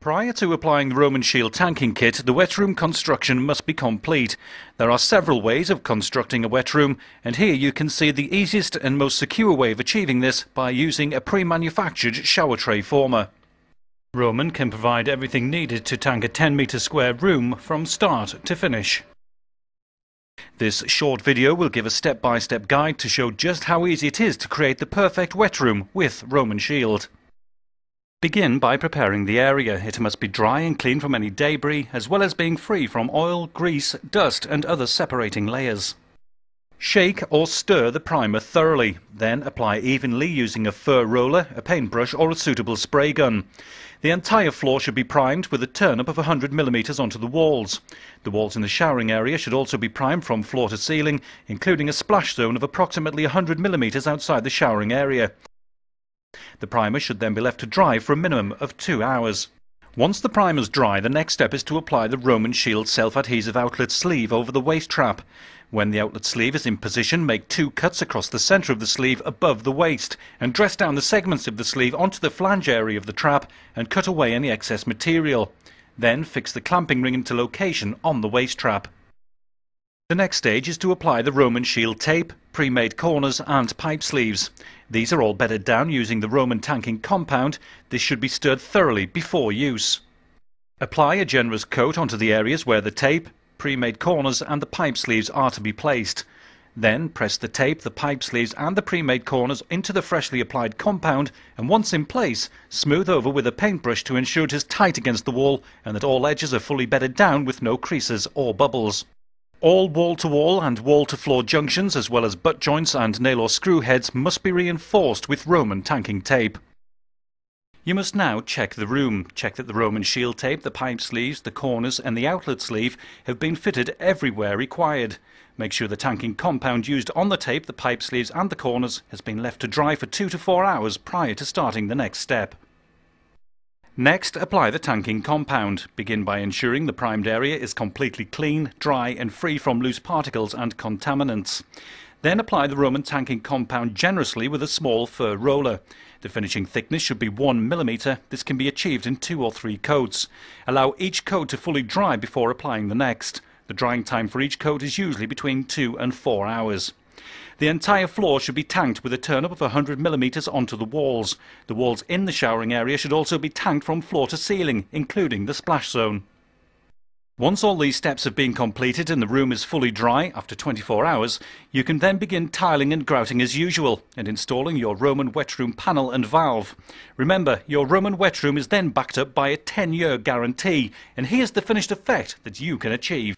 Prior to applying the Roman Shield tanking kit, the wet room construction must be complete. There are several ways of constructing a wet room, and here you can see the easiest and most secure way of achieving this by using a pre-manufactured shower tray former. Roman can provide everything needed to tank a 10-metre square room from start to finish. This short video will give a step-by-step guide to show just how easy it is to create the perfect wet room with Roman Shield. Begin by preparing the area. It must be dry and clean from any debris, as well as being free from oil, grease, dust and other separating layers. Shake or stir the primer thoroughly, then apply evenly using a fur roller, a paintbrush or a suitable spray gun. The entire floor should be primed with a turn-up of 100mm onto the walls. The walls in the showering area should also be primed from floor to ceiling, including a splash zone of approximately 100mm outside the showering area. The primer should then be left to dry for a minimum of 2 hours. Once the primer's dry, the next step is to apply the Roman Shield self-adhesive outlet sleeve over the waste trap. When the outlet sleeve is in position, make 2 cuts across the centre of the sleeve above the waist and dress down the segments of the sleeve onto the flange area of the trap and cut away any excess material. Then fix the clamping ring into location on the waste trap. The next stage is to apply the Roman Shield tape, pre-made corners and pipe sleeves. These are all bedded down using the Roman tanking compound. This should be stirred thoroughly before use. Apply a generous coat onto the areas where the tape, pre-made corners and the pipe sleeves are to be placed. Then press the tape, the pipe sleeves and the pre-made corners into the freshly applied compound, and once in place, smooth over with a paintbrush to ensure it is tight against the wall and that all edges are fully bedded down with no creases or bubbles. All wall-to-wall and wall-to-floor junctions, as well as butt joints and nail or screw heads, must be reinforced with Roman tanking tape. You must now check the room. Check that the Roman Shield tape, the pipe sleeves, the corners and the outlet sleeve have been fitted everywhere required. Make sure the tanking compound used on the tape, the pipe sleeves and the corners has been left to dry for 2 to 4 hours prior to starting the next step. Next, apply the tanking compound. Begin by ensuring the primed area is completely clean, dry and free from loose particles and contaminants. Then apply the Roman tanking compound generously with a small fur roller. The finishing thickness should be 1mm. This can be achieved in 2 or 3 coats. Allow each coat to fully dry before applying the next. The drying time for each coat is usually between 2 and 4 hours. The entire floor should be tanked with a turn-up of 100mm onto the walls. The walls in the showering area should also be tanked from floor to ceiling, including the splash zone. Once all these steps have been completed and the room is fully dry after 24 hours, you can then begin tiling and grouting as usual and installing your Roman wet room panel and valve. Remember, your Roman wet room is then backed up by a 10-year guarantee, and here's the finished effect that you can achieve.